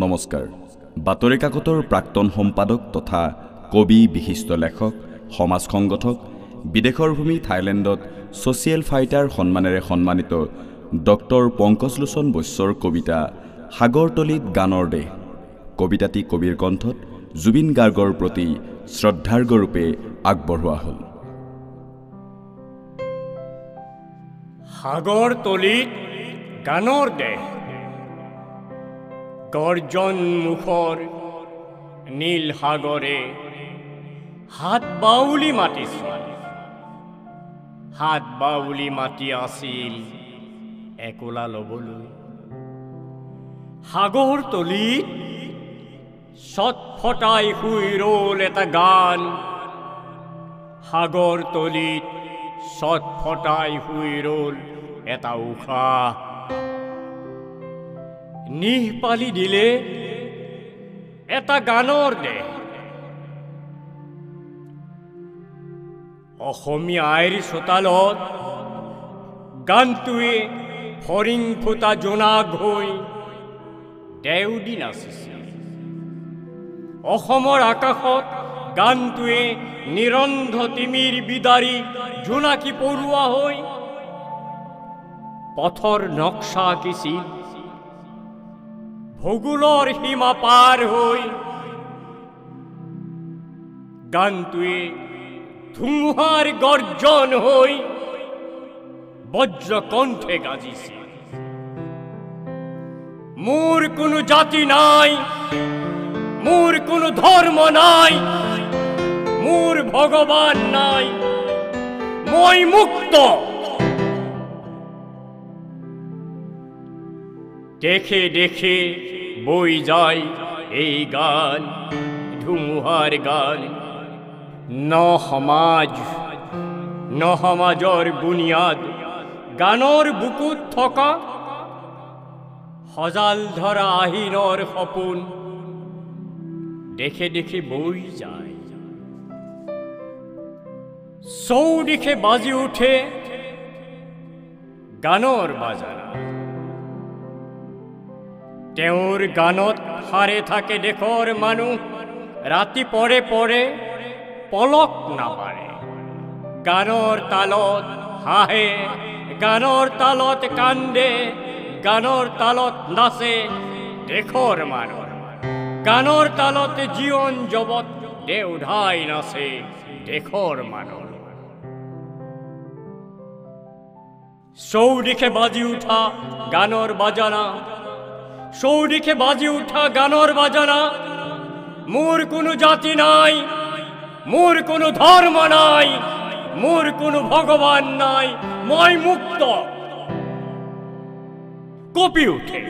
নমস্কাৰ। বাতৰি কাকতৰ প্ৰাক্তন সম্পাদক তথা কবি, বিশিষ্ট লেখক, সমাজ সংগঠক, বিদেশৰ ভূমি থাইলেণ্ডত ছ'চিয়েল ফাইটাৰ সন্মানেৰে সন্মানিত ডক্টৰ পংকজলোচন বৈশ্যৰ কবিতা সাগৰতলিত গানৰ দেশ। কবিতাটি কবিৰ কণ্ঠত জুবিন গাৰ্গৰ প্ৰতি শ্ৰদ্ধাৰ্ঘ্যৰূপে আগবঢ়োৱা হ'ল। সাগৰতলিত গানৰ দেশ, গৰ্জন মুখৰ নীল সাগৰে হাত বাউলি মাতিছিল, হাত বাউলি মাতি আছিল একোলা ল'বলৈ। সাগৰতলিত ছটফটাই শুই ৰ'ল এটা গান, সাগৰতলিত ছটফটাই শুই ৰ'ল এটা উশাহ। নিঃপালি দিলে এটা গানৰ দেশ। অসমীয়া আইৰ চোতালত গানটোৱে ফৰিং ফুটা জোনাক হৈ দেউদি নাচিছিল। অসমৰ আকাশত গানটোৱে নিৰন্ধ তিমিৰ বিদাৰী জোনাকী পৰুৱা হৈ পথৰ নক্সা আঁকিছিল। ভূগোলৰ সীমা পাৰ হৈ গানটোৱে ধুমুহাৰ গৰ্জন হৈ বজ্ৰ কণ্ঠে গাজিছিল। মোৰ কোনো জাতি নাই, মোৰ কোনো ধৰ্ম নাই, মোৰ ভগৱান নাই, মই মুক্ত। দেখে দেখে বৈ যায় এই গান, ধুমুহাৰ গান। ন সমাজৰ বুনিয়াদ গানৰ বুকুত থকা সজাল ধৰা আহিনৰ সপোন দেখে দেখে বৈ যায়। চৌদিশে বাজি উঠে গানৰ বাজানা। তেওঁৰ গানত হাৰে থাকে দেশৰ মানুহ, ৰাতি পৰে পৰে পলক নামাৰে। গানৰ তালত হাঁহে, গানৰ তালত কান্দে, গানৰ তালত নাচে দেশৰ মানুহ। গানৰ তালত জীৱন জগত দেওধাই নাচে দেশৰ মানুহ। চৌদিশে বাজি উঠা গানৰ বাজানা, চৌদিশে বাজি উঠা গানৰ বাজানা। মোৰ কোনো জাতি নাই, মোৰ কোনো ধৰ্ম নাই, মোৰ কোনো ভগৱান নাই, মই মুক্ত। কঁপি উঠে,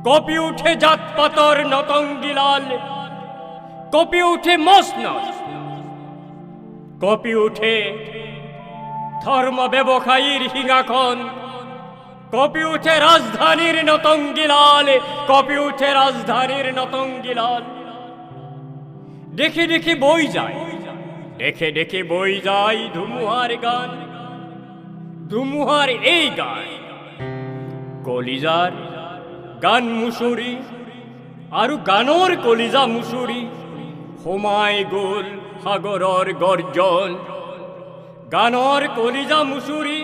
কঁপি উঠে জাত পাতৰ নতংগিলাল, কঁপি উঠে মচনদ, কঁপি উঠে ধৰ্ম ব্যৱসায়ীৰ সিংহাসন, কঁপি উঠে ৰাজধানীৰ নতংগিলাল, কঁপি উঠে ৰাজধানীৰ নতংগিলাল। দেখে দেখে বৈ যায়, দেখে দেখে বৈ যায় ধুমুহাৰ গান, ধুমুহাৰ এই গান। কলিজাৰ গান মুচৰি আৰু গানৰ কলিজা মুচৰি সোমাই গ'ল সাগৰৰ গৰ্জন। গানৰ কলিজা মুচৰি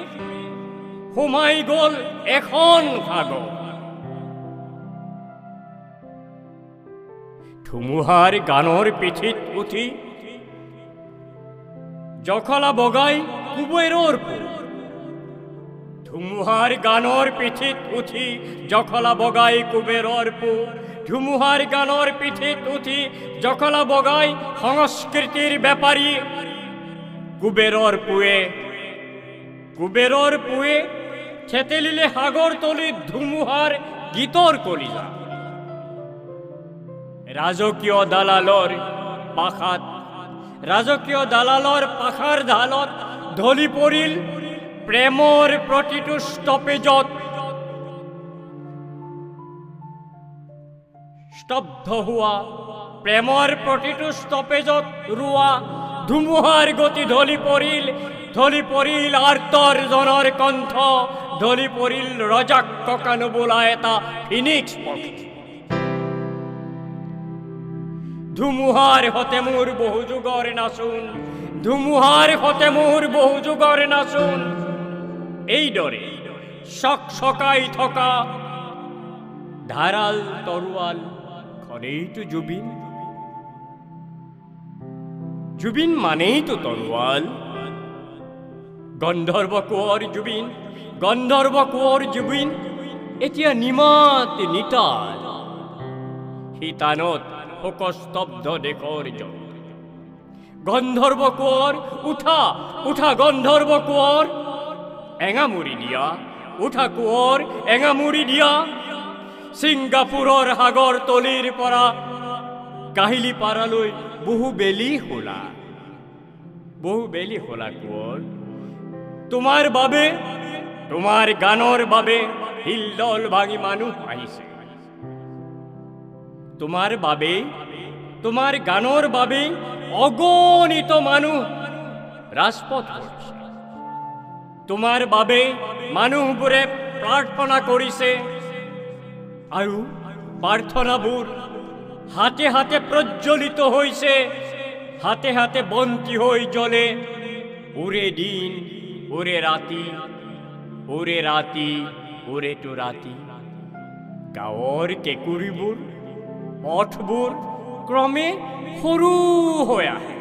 সোমাই গ'ল এখন সাগৰ। ধুমুহাৰ গানৰ পিঠিত উঠি জখলা বগাই কুবেৰৰ পো। ধুমুহাৰ গানৰ পিঠিত উঠি জখলা বগাই কুবেৰৰ পো। ধুমুহাৰ গানৰ পিঠিত উঠি জখলা বগাই সংস্কৃতিৰ বেপাৰী কুবেৰৰ পোৱে। কুবেৰৰ পোৱে থেতেলিলে সাগৰতলিত ধুমুহাৰ গীতৰ কলিজা। ৰাজকীয় দালালৰ পাখাত, ৰাজকীয় দালালৰ পাখাৰ ঢালত ঢলি পৰিল প্ৰেমৰ প্ৰতিটো ষ্টপেজত। স্তব্ধ হোৱা প্ৰেমৰ প্ৰতিটো ষ্টপেজত ৰোৱা ধুমুহাৰ গতি ঢলি পৰিল আৰ্তৰ জনৰ কণ্ঠ, ঢলি পৰিল ৰজাক ককানো বোলা এটা ফিনিক্স পক্ষী। ধুমুহার হতে মোর বহু যুগর নাচুন, ধুমুহার হতে মোর বহু যুগর নাচুন। এই ডরে শক সকাই থকা ধারাল তরোয়াল খনেই তো জুবিন। জুবিন মানেই তো তরোয়াল। গন্ধর্ব কোঁৱৰ জুবিন, গন্ধৰ্ব কোঁৱৰ জুবিন এতিয়া নিমাত নিতাল। শীতানত শোকস্তব্ধ দেশৰ জন। গন্ধৰ্ব কোঁৱৰ উঠা, উঠা গন্ধৰ্ব কোঁৱৰ, এঙামুৰি দিয়া, উঠা কোঁৱৰ এঙামুৰি দিয়া। ছিংগাপুৰৰ সাগৰ তলিৰ পৰা কাহিলি পাৰালৈ বহু বেলি হোলা, বহু বেলি হোলা কোঁৱৰ। তোমাৰ বাবে, তোমাৰ গানৰ বাবে হিলদল ভাঙি মানুহ আহিছে। তোমাৰ বাবে, তোমাৰ গানৰ বাবে অগণিত মানুহ ৰাজপথ কৰিছে। তোমাৰ বাবে মানুহবোৰে প্ৰাৰ্থনা কৰিছে আৰু প্ৰাৰ্থনাবোৰ হাতে হাতে প্ৰজ্বলিত হৈছে, হাতে হাতে বন্তি হৈ জ্বলে। উৰে দিন, উৰে ৰাতি, উৰে ৰাতি, উৰেটো ৰাতি। গাঁৱৰ কেঁকুৰিবোৰ, পথবোৰ ক্ৰমে সৰু হৈ আহে।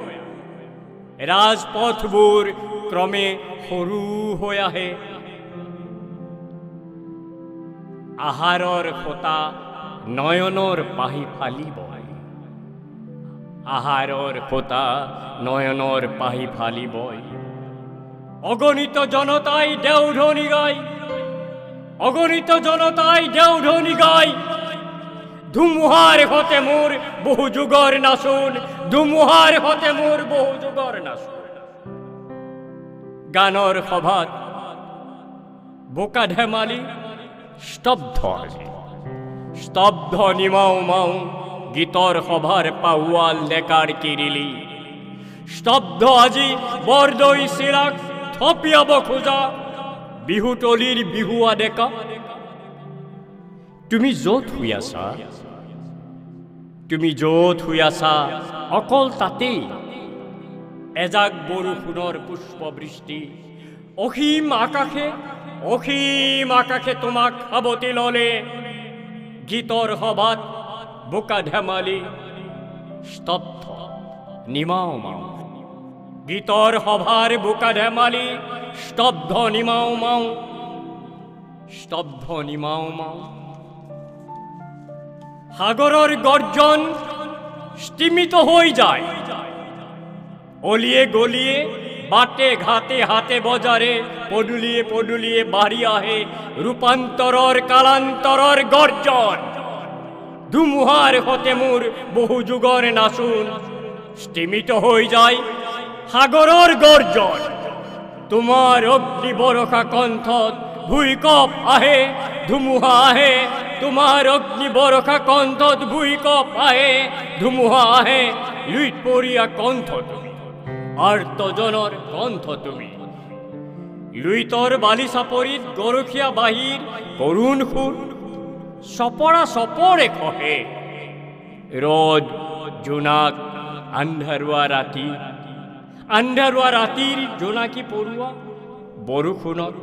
ৰাজপথবোৰ ক্ৰমে সৰু হৈ আহে। আহাৰৰ খোটা নয়নৰ পাহি ফালিব, আহাৰৰ খোটা নয়নৰ পাহি ফালিব। অগণিত জনতাই দেওধনী গায়, অগণিত জনতাই দেওধনী গায়। ধুমুহাৰ হতে মোৰ বহু যুগৰ নাচুন, ধুমুহাৰ হতে মোৰ বহু যুগৰ নাচুন। গানৰ সভাত বোকা ধেমালি স্তব্ধ, স্তব্ধ নিমাও মাও গীতৰ সভাৰ পাওয়াল ডেকাৰ কিৰিলি। স্তব্ধ আজি বৰদৈ চিৰাক থপিয়াব খোজা বিহুতলিৰ বিহুৱা ডেকা। তুমি য'ত শুই আছা, তুমি য'ত শুই আছা, অকল তাতেই এজাক বৰষুণৰ পুষ্পবৃষ্টি। অসীম আকাশে, অসীম আকাশে তোমাক সাৱটি ল'লে। গীতৰ সভাত বোকা ধেমালি স্তব্ধ নিমাও মাও। গীতৰ সভাৰ বোকা ধেমালি স্তব্ধ নিমাও মাও, স্তব্ধ নিমাও মাও। সাগৰৰ গৰ্জন স্তিমিত হৈ যায়। অলিয়ে গলিয়ে, বাটে ঘাটে, হাতে বজাৰে, পদূলিয়ে পদূলিয়ে বাঢ়ি আহে ৰূপান্তৰৰ কালান্তৰৰ গৰ্জন। ধুমুহাৰ হতে মোৰ বহু যুগৰ নাচুন স্তিমিত হৈ যায় সাগৰৰ গৰ্জন। তোমাৰ অগ্নি বৰষা কণ্ঠত ভূঁইকঁপ আহে, ধুমুহা আহে। তোমাৰ অগ্নি বৰষা কণ্ঠত ভূঁইকঁপ আহে, ধুমুহা আহে। লুইত পৰিয়া কণ্ঠ তুমি, আৰ্তজনৰ কণ্ঠ তুমি। লুইতৰ বালি চাপৰিত গৰখীয়া বাহিৰ কৰুণ সুৰ চপৰা চপৰে খহে। ৰ'দ জোনাক আন্ধাৰুৱা ৰাতি, আন্ধাৰুৱা ৰাতিৰ জোনাকী পৰুৱা বৰষুণত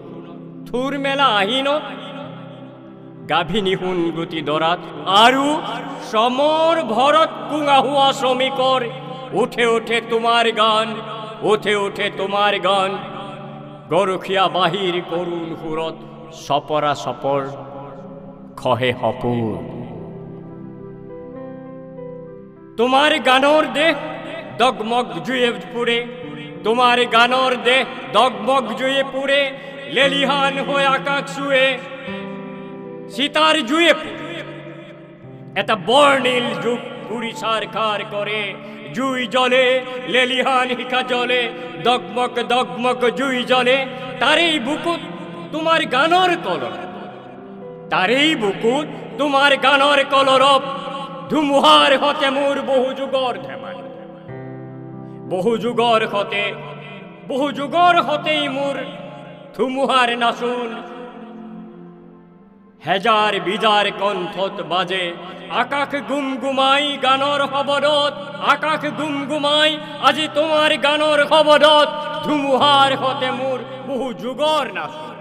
থুৰ মেলা আহিনত গাভিনী সোণগুটি দৰাত আৰু শ্ৰমৰ ভৰত কুঙা হোৱা শ্ৰমিকৰ উঠে উঠে তোমাৰ গান, উঠে উঠে তোমাৰ গান। গৰখীয়া বাহিৰ কৰুণ সুৰত চপৰা চপৰ খহে সপোন। তোমাৰ গানৰ দেহ দগমগ জুয়ে পুৰে, তোমাৰ গানৰ দেহ দগমগ জুয়ে পুৰে। লেলিহান হৈ আকাশ চুৱে, সীতাৰ জুয়ে পুৰে। এটা বৰ্ণিল যুগ ঘূৰি চাৰখাৰ কৰে। জুই জ্বলে, লেলিহান শিখা জ্বলে, দগমগ দগমগ জুই জ্বলে। তাৰেই বুকুত তোমাৰ গানৰ কলৰৱ, তাৰেই বুকুত তোমাৰ গানৰ কলৰৱ। ধুমুহাৰ হতে মোৰ বহু যুগৰ ধেমালি, বহু যুগৰ হতে, বহু যুগৰ হতেই মোৰ ধুমুহাৰ নাচুন। হেজাৰ বিজাৰ কণ্ঠত বাজে আকাশ গুমগুমাই গানৰ শবদত, আকাশ গুমগুমাই আজি তোমাৰ গানৰ শবদত, ধুমুহাৰ সতে মোৰ বহু যুগৰ নাচোন।